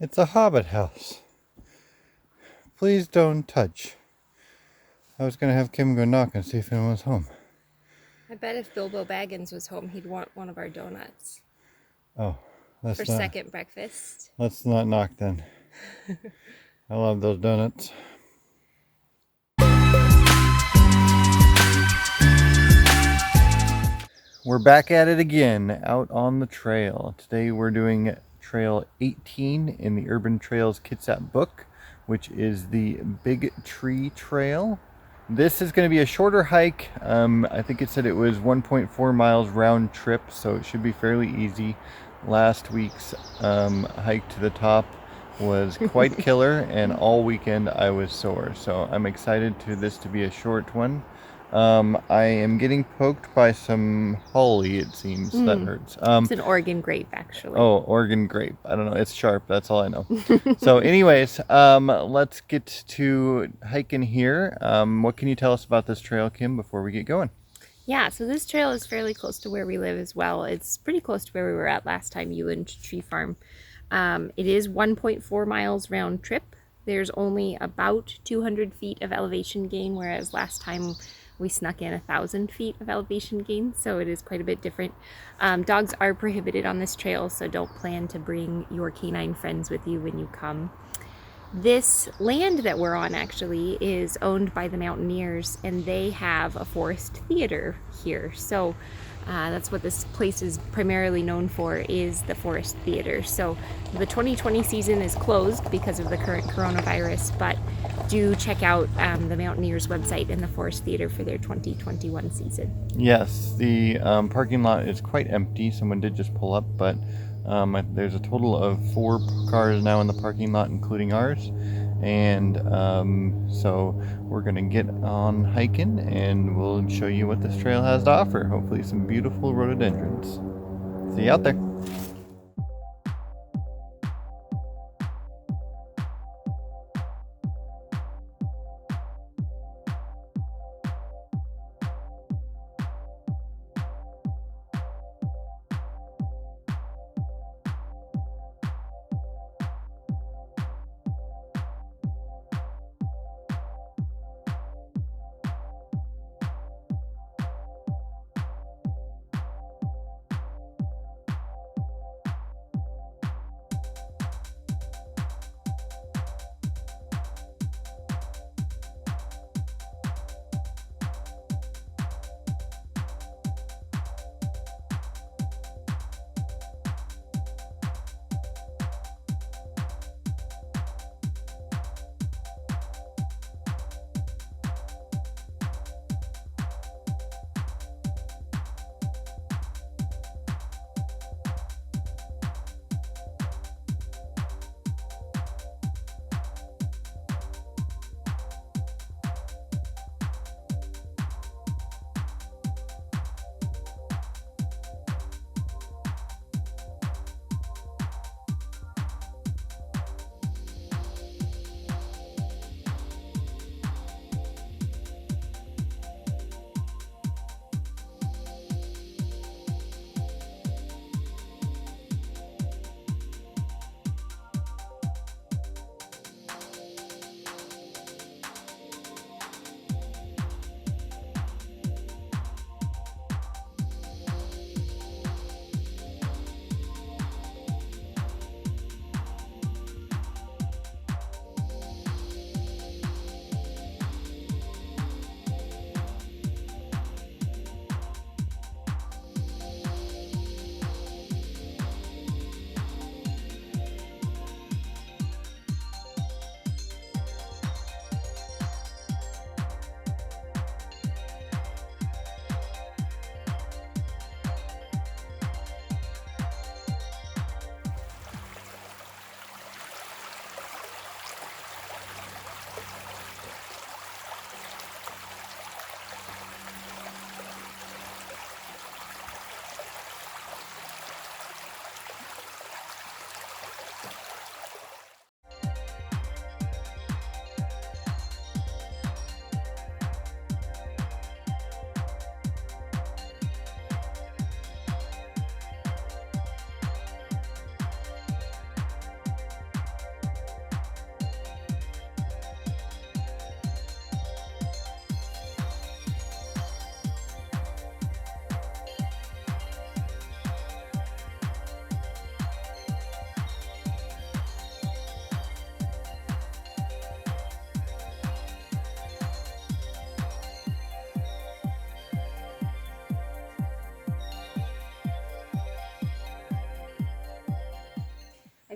It's a hobbit house. Please don't touch. I was gonna have Kim go knock and see if anyone was home. I bet if Bilbo Baggins was home, he'd want one of our donuts Oh, for second breakfast. let's not knock then. I love those donuts. We're back at it again, out on the trail. Today we're doing Trail 18 in the Urban Trails Kitsap book, which is the Big Tree Trail. This is going to be a shorter hike. I think it said it was 1.4 miles round trip, so it should be fairly easy. Last week's hike to the top was quite killer, and all weekend I was sore. So I'm excited to this to be a short one. I am getting poked by some holly, it seems. That hurts. It's an Oregon grape, actually. Oh, Oregon grape. I don't know. It's sharp. That's all I know. So anyways, let's get to hiking here. What can you tell us about this trail, Kim, before we get going? Yeah, so this trail is fairly close to where we live as well. It's pretty close to where we were at last time, Euland Tree Farm. It is 1.4 miles round trip. There's only about 200 feet of elevation gain, whereas last time we snuck in 1,000 feet of elevation gain, so it is quite a bit different. Dogs are prohibited on this trail, so don't plan to bring your canine friends with you when you come. This land that we're on actually is owned by the Mountaineers, and they have a forest theater here. So that's what this place is primarily known for, is the forest theater. So the 2020 season is closed because of the current coronavirus, but do check out the Mountaineers website and the forest theater for their 2021 season. Yes, the parking lot is quite empty. Someone did just pull up, but there's a total of 4 cars now in the parking lot, including ours. And so we're gonna get on hiking, and we'll show you what this trail has to offer. Hopefully some beautiful rhododendrons. See you out there.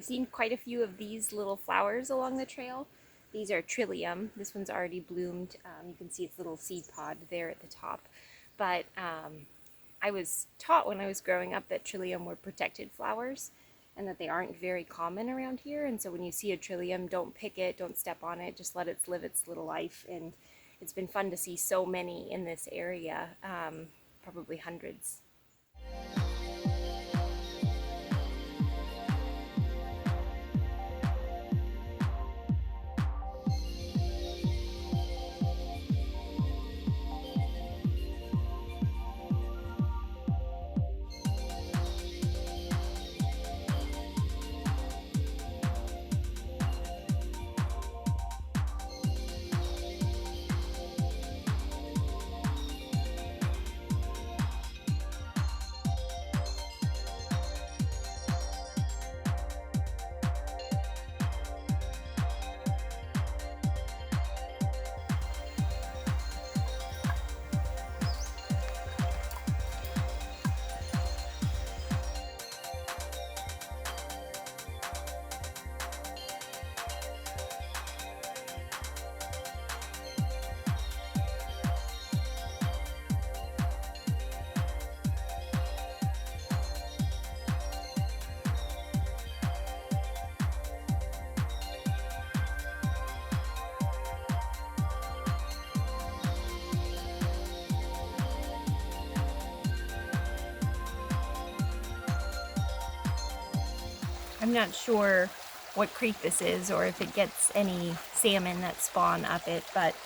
I've seen quite a few of these little flowers along the trail. These are Trillium. This one's already bloomed. You can see its little seed pod there at the top. But I was taught when I was growing up that Trillium were protected flowers and that they aren't very common around here. And so when you see a Trillium, don't pick it, don't step on it, just let it live its little life. And it's been fun to see so many in this area, probably hundreds. I'm not sure what creek this is or if it gets any salmon that spawn up it, but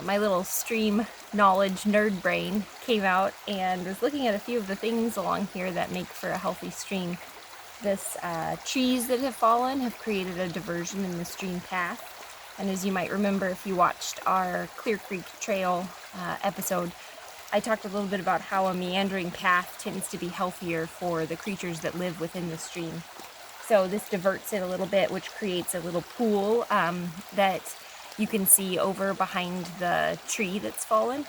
my little stream knowledge nerd brain came out and was looking at a few of the things along here that make for a healthy stream. This trees that have fallen have created a diversion in the stream path. And as you might remember if you watched our Clear Creek Trail episode, I talked a little bit about how a meandering path tends to be healthier for the creatures that live within the stream. So this diverts it a little bit, which creates a little pool that you can see over behind the tree that's fallen.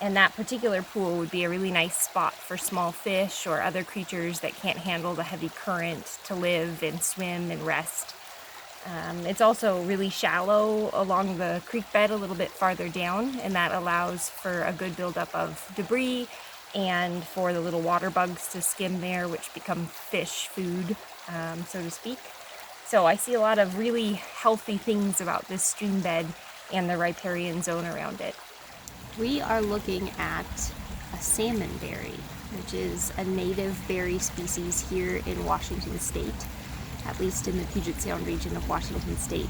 And that particular pool would be a really nice spot for small fish or other creatures that can't handle the heavy current to live and swim and rest. It's also really shallow along the creek bed a little bit farther down, and that allows for a good buildup of debris and for the little water bugs to skim there, which become fish food, so to speak. So I see a lot of really healthy things about this stream bed and the riparian zone around it. We are looking at a salmonberry, which is a native berry species here in Washington State, at least in the Puget Sound region of Washington State.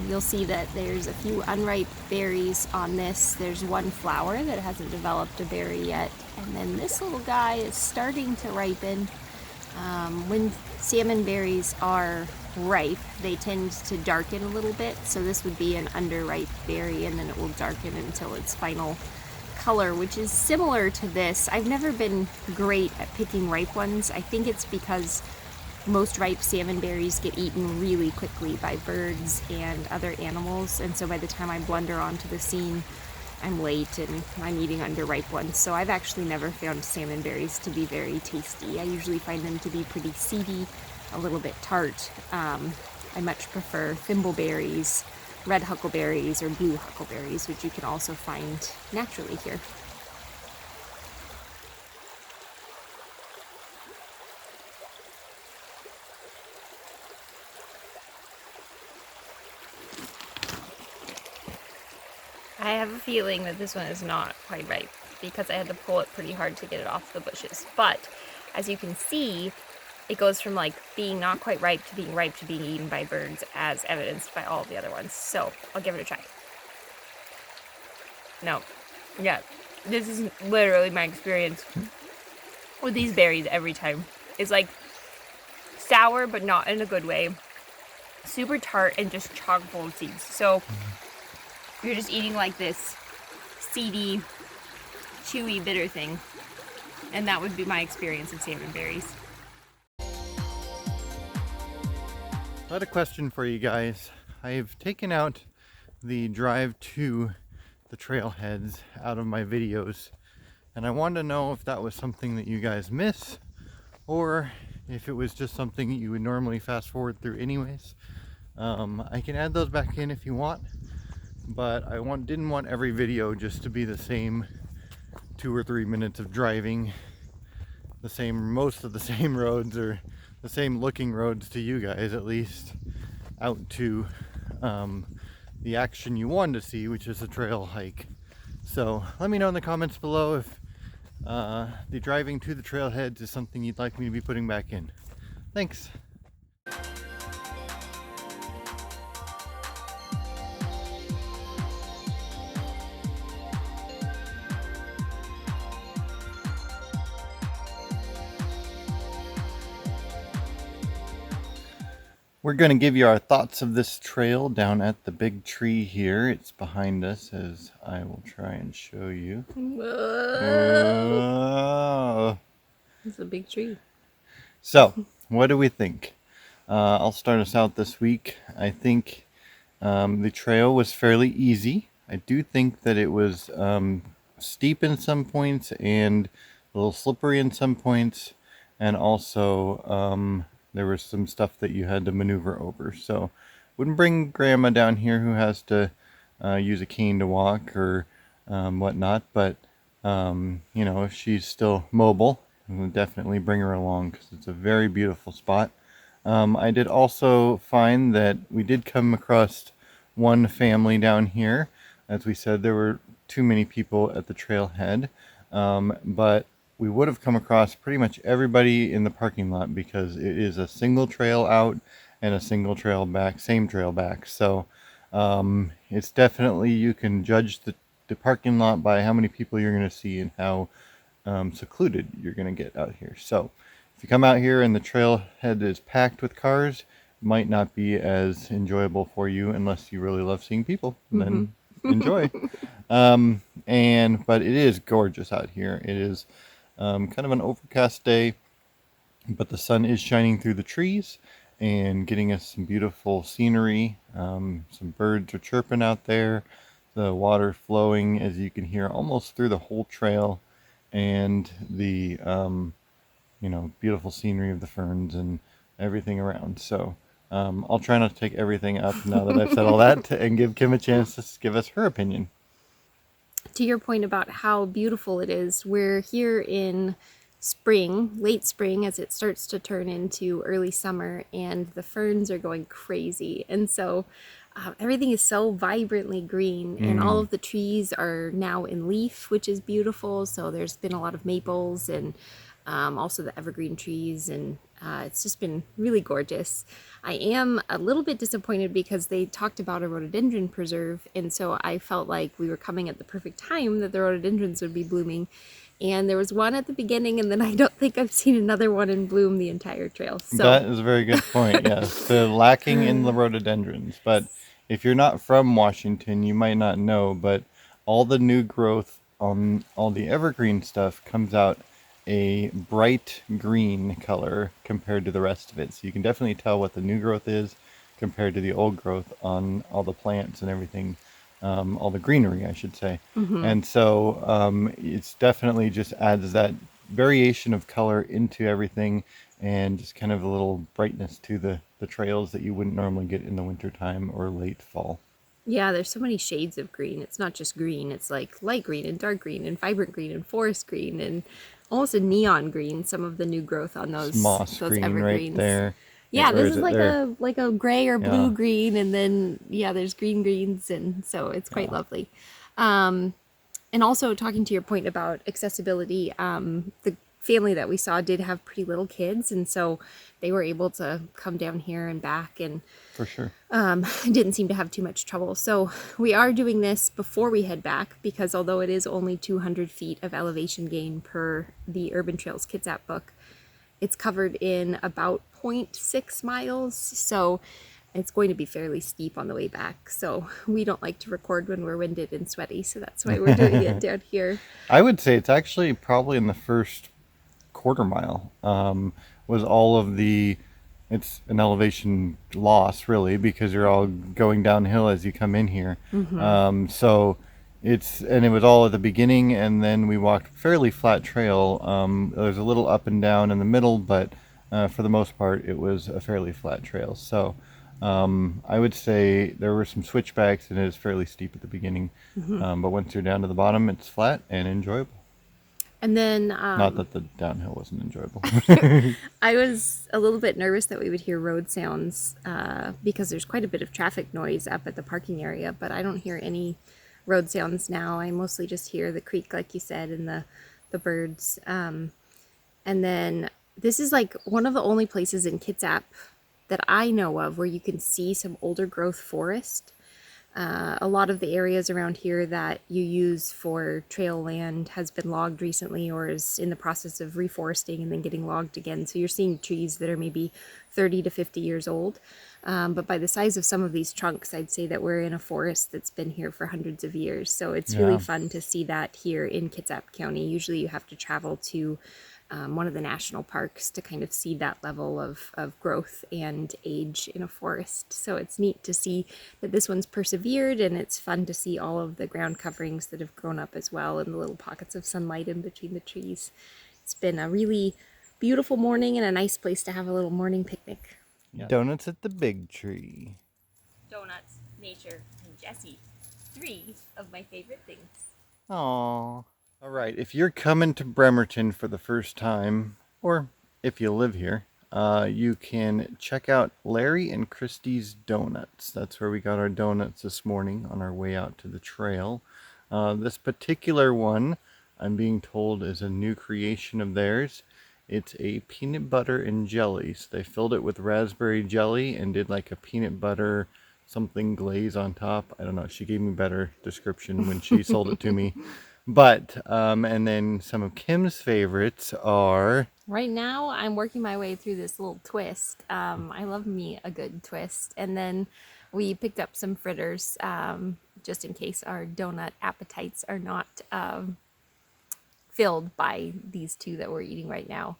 You'll see that there's a few unripe berries on this. There's one flower that hasn't developed a berry yet, and then this little guy is starting to ripen. When salmon berries are ripe, they tend to darken a little bit, so this would be an underripe berry, and then it will darken until its final color, which is similar to this. I've never been great at picking ripe ones. I think it's because most ripe salmon berries get eaten really quickly by birds and other animals, and so by the time I blunder onto the scene, I'm late and I'm eating underripe ones. So I've actually never found salmon berries to be very tasty. I usually find them to be pretty seedy, a little bit tart. I much prefer thimbleberries, red huckleberries, or blue huckleberries, which you can also find naturally here. I have a feeling that this one is not quite ripe because I had to pull it pretty hard to get it off the bushes. But as you can see, it goes from like being not quite ripe to being eaten by birds, as evidenced by all the other ones. So I'll give it a try. No. Yeah. This is literally my experience with these berries every time. It's like sour, but not in a good way. Super tart and just chock full of seeds. So you're just eating like this seedy, chewy, bitter thing. And that would be my experience of salmon berries. I had a question for you guys. I've taken out the drive to the trailheads out of my videos, and I wanted to know if that was something that you guys miss, or if it was just something you would normally fast forward through anyways. I can add those back in if you want, but didn't want every video just to be the same 2 or 3 minutes of driving most of the same roads, or the same looking roads to you guys at least, out to um, the action you wanted to see, which is a trail hike. So let me know in the comments below if the driving to the trailheads is something you'd like me to be putting back in. Thanks. We're going to give you our thoughts of this trail down at the big tree here. It's behind us, as I will try and show you. Whoa! Whoa. It's a big tree. So, what do we think? I'll start us out this week. I think the trail was fairly easy. I do think that it was steep in some points and a little slippery in some points, and also there was some stuff that you had to maneuver over. So wouldn't bring grandma down here who has to use a cane to walk or whatnot, but if she's still mobile, we'll definitely bring her along because it's a very beautiful spot. I did also find that we did come across one family down here. As we said, there were too many people at the trailhead, but we would have come across pretty much everybody in the parking lot because it is a single trail out and a single trail back, same trail back. So it's definitely, you can judge the parking lot by how many people you're going to see and how secluded you're going to get out here. So if you come out here and the trailhead is packed with cars, it might not be as enjoyable for you unless you really love seeing people. Then enjoy. But it is gorgeous out here. It is kind of an overcast day, but the sun is shining through the trees and getting us some beautiful scenery. Some birds are chirping out there. The water flowing, as you can hear, almost through the whole trail, and the beautiful scenery of the ferns and everything around. So I'll try not to take everything up now that I've said all that, and give Kim a chance to give us her opinion. To your point about how beautiful it is, we're here in spring, late spring, as it starts to turn into early summer, and the ferns are going crazy. And so everything is so vibrantly green, and all of the trees are now in leaf, which is beautiful. So there's been a lot of maples and also the evergreen trees, and it's just been really gorgeous. I am a little bit disappointed because they talked about a rhododendron preserve, and so I felt like we were coming at the perfect time that the rhododendrons would be blooming. And there was one at the beginning, and then I don't think I've seen another one in bloom the entire trail. So that is a very good point. Yes, the lacking in the rhododendrons. But if you're not from Washington, you might not know, but all the new growth on all the evergreen stuff comes out a bright green color compared to the rest of it. So you can definitely tell what the new growth is compared to the old growth on all the plants and everything, all the greenery, I should say. And so it's definitely just adds that variation of color into everything, and just kind of a little brightness to the trails that you wouldn't normally get in the wintertime or late fall. yeah, there's so many shades of green. It's not just green. It's like light green and dark green and vibrant green and forest green and almost a neon green. Some of the new growth on It's those moss green right evergreens. there. Yeah, Or this is is it there? like a gray or blue Yeah. green, and then yeah, there's green greens, and so it's quite Yeah. lovely. And also talking to your point about accessibility, the family that we saw did have pretty little kids, and so they were able to come down here and back, and For sure. didn't seem to have too much trouble. So we are doing this before we head back, because although it is only 200 feet of elevation gain per the Urban Trails Kitsap book, it's covered in about 0.6 miles. So it's going to be fairly steep on the way back. So we don't like to record when we're winded and sweaty. So that's why we're doing it down here. I would say it's actually probably in the first quarter mile, was all of the, it's an elevation loss really because you're all going downhill as you come in here. So it was all at the beginning, and then we walked fairly flat trail. There's a little up and down in the middle, but for the most part, it was a fairly flat trail. So I would say there were some switchbacks and it is fairly steep at the beginning. But once you're down to the bottom, it's flat and enjoyable. And then Not that the downhill wasn't enjoyable. I was a little bit nervous that we would hear road sounds because there's quite a bit of traffic noise up at the parking area, but I don't hear any road sounds now. I mostly just hear the creek, like you said, and the birds. And then this is like one of the only places in Kitsap that I know of where you can see some older growth forest. A lot of the areas around here that you use for trail land has been logged recently or is in the process of reforesting and then getting logged again. So you're seeing trees that are maybe 30 to 50 years old. But by the size of some of these trunks, I'd say that we're in a forest that's been here for hundreds of years. So it's really Yeah. fun to see that here in Kitsap County. Usually you have to travel to one of the national parks to kind of see that level of growth and age in a forest. So it's neat to see that this one's persevered, and it's fun to see all of the ground coverings that have grown up as well and the little pockets of sunlight in between the trees. It's been a really beautiful morning and a nice place to have a little morning picnic. Yeah. Donuts at the big tree. Donuts, nature, and Jesse. Three of my favorite things. Aww. All right, if you're coming to Bremerton for the first time, or if you live here, you can check out Larry and Christie's Donuts. That's where we got our donuts this morning on our way out to the trail. This particular one, I'm being told, is a new creation of theirs. It's a peanut butter and jelly. So they filled it with raspberry jelly and did like a peanut butter something glaze on top. I don't know. She gave me a better description when she sold it to me. But, and then some of Kim's favorites are... Right now, I'm working my way through this little twist. I love me a good twist. And then we picked up some fritters just in case our donut appetites are not filled by these two that we're eating right now.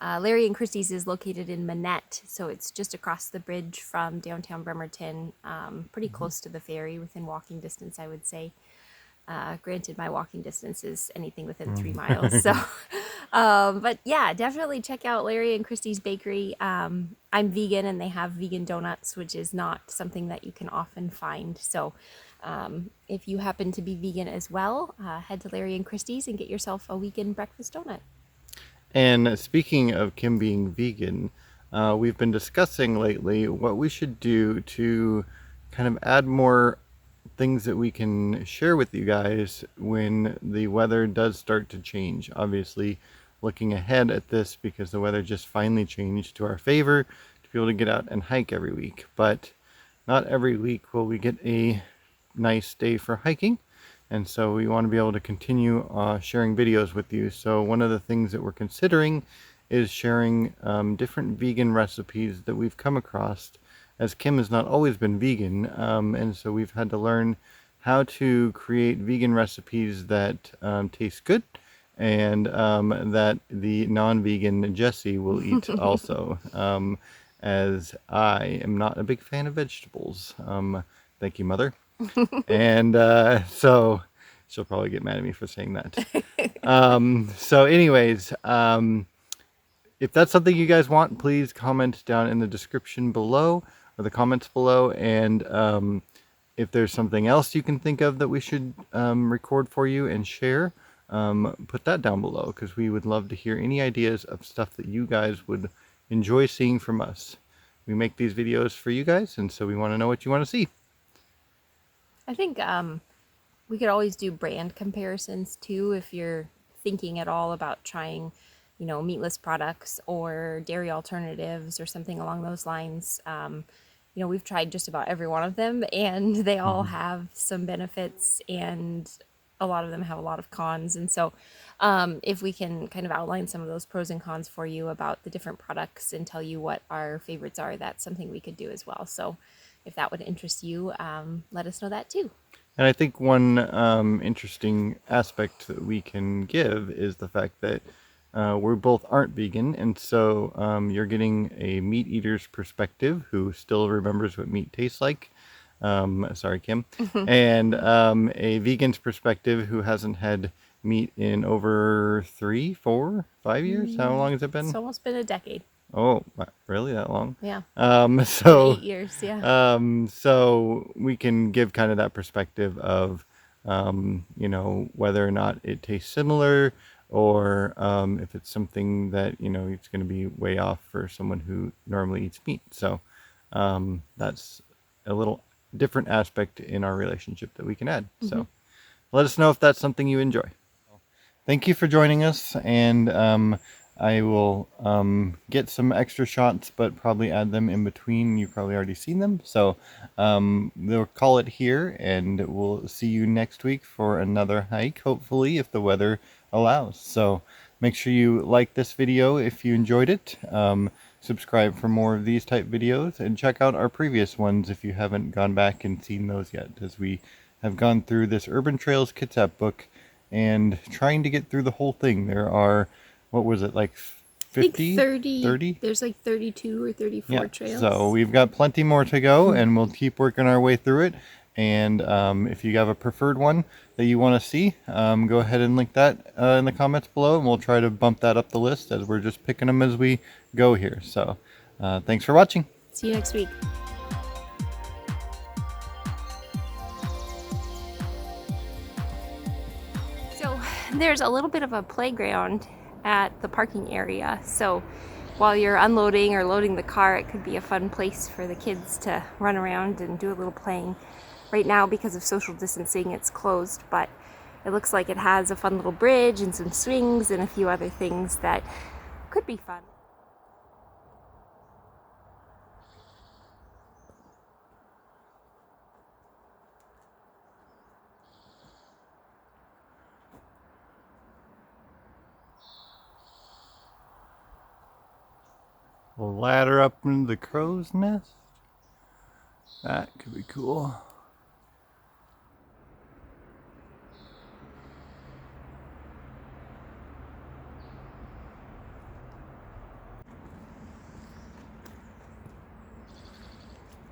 Larry and Christie's is located in Manette, so it's just across the bridge from downtown Bremerton, pretty close to the ferry, within walking distance, I would say. Granted, my walking distance is anything within 3 miles. So, but yeah, definitely check out Larry and Christie's Bakery. I'm vegan and they have vegan donuts, which is not something that you can often find. So, if you happen to be vegan as well, head to Larry and Christie's and get yourself a weekend breakfast donut. And speaking of Kim being vegan, we've been discussing lately what we should do to kind of add more things that we can share with you guys when the weather does start to change. Obviously, looking ahead at this because the weather just finally changed to our favor to be able to get out and hike every week. But not every week will we get a nice day for hiking. And so we want to be able to continue sharing videos with you. So one of the things that we're considering is sharing different vegan recipes that we've come across, as Kim has not always been vegan, and so we've had to learn how to create vegan recipes that taste good and that the non-vegan Jesse will eat also, as I am not a big fan of vegetables. Thank you, Mother. And so she'll probably get mad at me for saying that. So anyways, if that's something you guys want, please comment down in the description below or the comments below. And if there's something else you can think of that we should record for you and share, put that down below, because we would love to hear any ideas of stuff that you guys would enjoy seeing from us. We make these videos for you guys, and so we want to know what you want to see. I think we could always do brand comparisons too if you're thinking at all about trying, meatless products or dairy alternatives or something along those lines. We've tried just about every one of them, and they all have some benefits, and a lot of them have a lot of cons. And so if we can kind of outline some of those pros and cons for you about the different products and tell you what our favorites are, that's something we could do as well. So if that would interest you, let us know that too. And I think one interesting aspect that we can give is the fact that we both aren't vegan, and so you're getting a meat eater's perspective who still remembers what meat tastes like. Sorry, Kim. And a vegan's perspective who hasn't had meat in over 3, 4, 5 years. How long has it been? It's almost been a decade. Oh, really? That long? Yeah. About So 8 years, yeah. so we can give kind of that perspective of, you know, whether or not it tastes similar, or if it's something that, you know, it's going to be way off for someone who normally eats meat. So that's a little different aspect in our relationship that we can add. Mm-hmm. So let us know if that's something you enjoy. Thank you for joining us, and I will get some extra shots, but probably add them in between. You've probably already seen them, so we'll call it here, and we'll see you next week for another hike, hopefully, if the weather allows. So make sure you like this video if you enjoyed it. Subscribe for more of these type videos, and check out our previous ones if you haven't gone back and seen those yet, as we have gone through this Urban Trails Kitsap book and trying to get through the whole thing. There are, what was it, like I think 50? 30, 30? there's like 32 or Yeah, 34 so trails. we've got plenty more to go, and we'll keep working our way through it. And if you have a preferred one that you want to see, go ahead and link that in the comments below, and we'll try to bump that up the list, as we're just picking them as we go here. So thanks for watching. See you next week. So there's a little bit of a playground at the parking area. So while you're unloading or loading the car, it could be a fun place for the kids to run around and do a little playing. Right now, because of social distancing, it's closed, but it looks like it has a fun little bridge and some swings and a few other things that could be fun. We'll ladder up into the crow's nest. That could be cool.